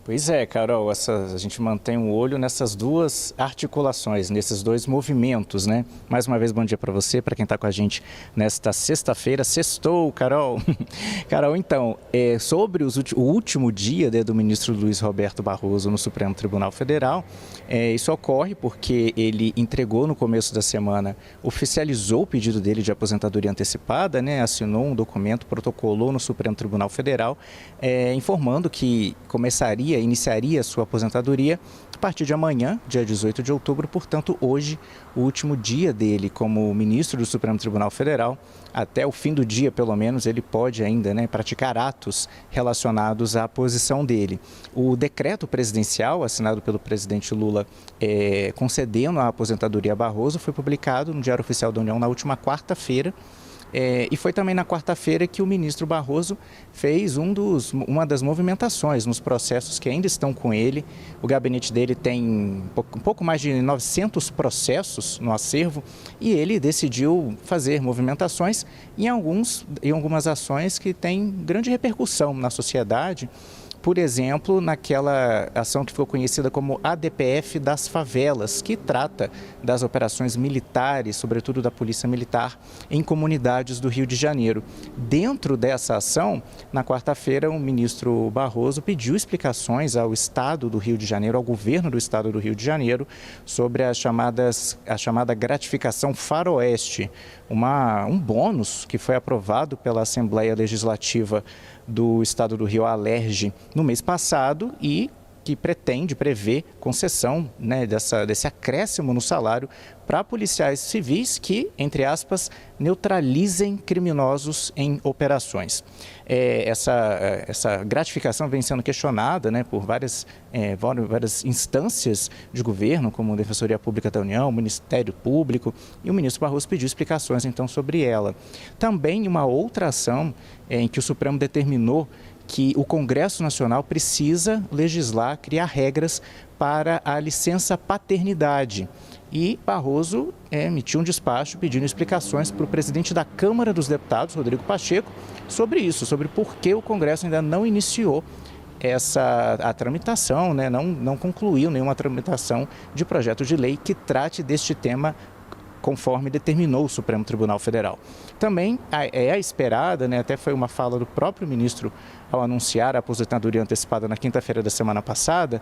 Pois é, Carol, a gente mantém um olho nessas duas articulações, nesses dois movimentos, né? Mais uma vez, bom dia para você, para quem está com a gente nesta sexta-feira. Sextou, Carol. Carol, então, sobre o último dia, né, do ministro Luiz Roberto Barroso no Supremo Tribunal Federal, isso ocorre porque ele entregou no começo da semana, oficializou o pedido dele de aposentadoria antecipada, né? Assinou um documento, protocolou no Supremo Tribunal Federal, informando que iniciaria sua aposentadoria a partir de amanhã, dia 18 de outubro, portanto, hoje, o último dia dele como ministro do Supremo Tribunal Federal. Até o fim do dia, pelo menos, ele pode ainda, né, praticar atos relacionados à posição dele. O decreto presidencial, assinado pelo presidente Lula, concedendo a aposentadoria a Barroso, foi publicado no Diário Oficial da União na última quarta-feira. E foi também na quarta-feira que o ministro Barroso fez uma das movimentações nos processos que ainda estão com ele. O gabinete dele tem um pouco mais de 900 processos no acervo e ele decidiu fazer movimentações em algumas ações que têm grande repercussão na sociedade. Por exemplo, naquela ação que ficou conhecida como ADPF das favelas, que trata das operações militares, sobretudo da Polícia Militar, em comunidades do Rio de Janeiro. Dentro dessa ação, na quarta-feira, o ministro Barroso pediu explicações ao Estado do Rio de Janeiro, ao governo do Estado do Rio de Janeiro, sobre a chamada gratificação faroeste, um bônus que foi aprovado pela Assembleia Legislativa do Estado do Rio, a Alerj, no mês passado e que prevê concessão, né, desse acréscimo no salário para policiais civis que, entre aspas, neutralizem criminosos em operações. Essa gratificação vem sendo questionada, né, por várias instâncias de governo, como a Defensoria Pública da União, o Ministério Público, e o ministro Barroso pediu explicações, então, sobre ela. Também uma outra ação em que o Supremo determinou que o Congresso Nacional precisa legislar, criar regras para a licença paternidade. E Barroso emitiu um despacho pedindo explicações para o presidente da Câmara dos Deputados, Rodrigo Pacheco, sobre isso, sobre por que o Congresso ainda não iniciou a tramitação, né, não concluiu nenhuma tramitação de projeto de lei que trate deste tema conforme determinou o Supremo Tribunal Federal. Também é esperada, né, até foi uma fala do próprio ministro ao anunciar a aposentadoria antecipada na quinta-feira da semana passada,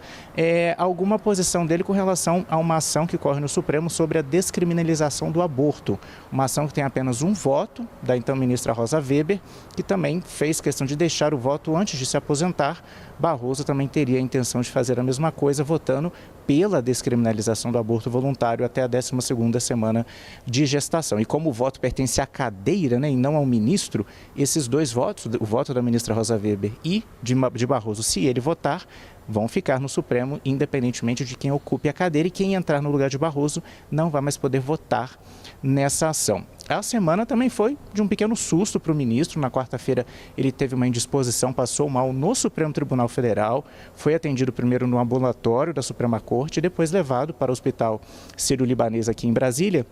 alguma posição dele com relação a uma ação que corre no Supremo sobre a descriminalização do aborto. Uma ação que tem apenas um voto, da então ministra Rosa Weber, que também fez questão de deixar o voto antes de se aposentar. Barroso também teria a intenção de fazer a mesma coisa, votando pela descriminalização do aborto voluntário até a 12ª semana de gestação. E como o voto pertence à cadeira, né, e não ao ministro, esses dois votos, o voto da ministra Rosa Weber e de Barroso, se ele votar, vão ficar no Supremo, independentemente de quem ocupe a cadeira, e quem entrar no lugar de Barroso não vai mais poder votar nessa ação. A semana também foi de um pequeno susto para o ministro. Na quarta-feira ele teve uma indisposição, passou mal no Supremo Tribunal Federal, foi atendido primeiro no ambulatório da Suprema Corte e depois levado para o Hospital Sírio-Libanês aqui em Brasília.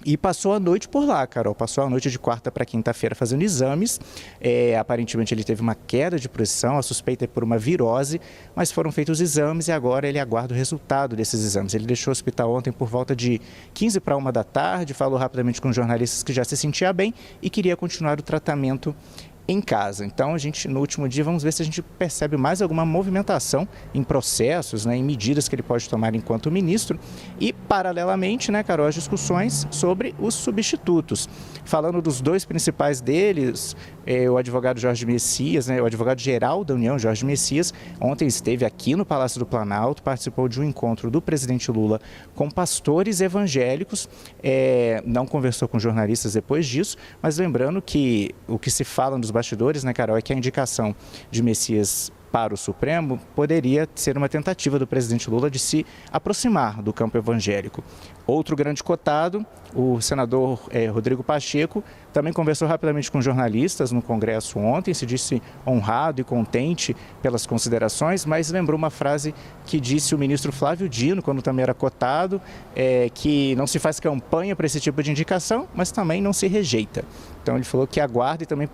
E passou a noite por lá, Carol. Passou a noite de quarta para quinta-feira fazendo exames. Aparentemente ele teve uma queda de pressão, a suspeita é por uma virose, mas foram feitos exames e agora ele aguarda o resultado desses exames. Ele deixou o hospital ontem por volta de 15 para 1 da tarde, falou rapidamente com os jornalistas que já se sentia bem e queria continuar o tratamento em casa. Então, no último dia, vamos ver se a gente percebe mais alguma movimentação em processos, né, em medidas que ele pode tomar enquanto ministro. E, paralelamente, né, Carol, as discussões sobre os substitutos. Falando dos dois principais deles, o advogado Jorge Messias, né, o advogado-geral da União, Jorge Messias, ontem esteve aqui no Palácio do Planalto, participou de um encontro do presidente Lula com pastores evangélicos, não conversou com jornalistas depois disso, mas lembrando que o que se fala nos bastidores, né, Carol, é que a indicação de Messias para o Supremo poderia ser uma tentativa do presidente Lula de se aproximar do campo evangélico. Outro grande cotado, o senador Rodrigo Pacheco, também conversou rapidamente com jornalistas no Congresso ontem, se disse honrado e contente pelas considerações, mas lembrou uma frase que disse o ministro Flávio Dino, quando também era cotado, que não se faz campanha para esse tipo de indicação, mas também não se rejeita. Então ele falou que aguarda e também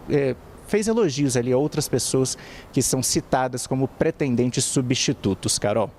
fez elogios ali a outras pessoas que são citadas como pretendentes substitutos, Carol.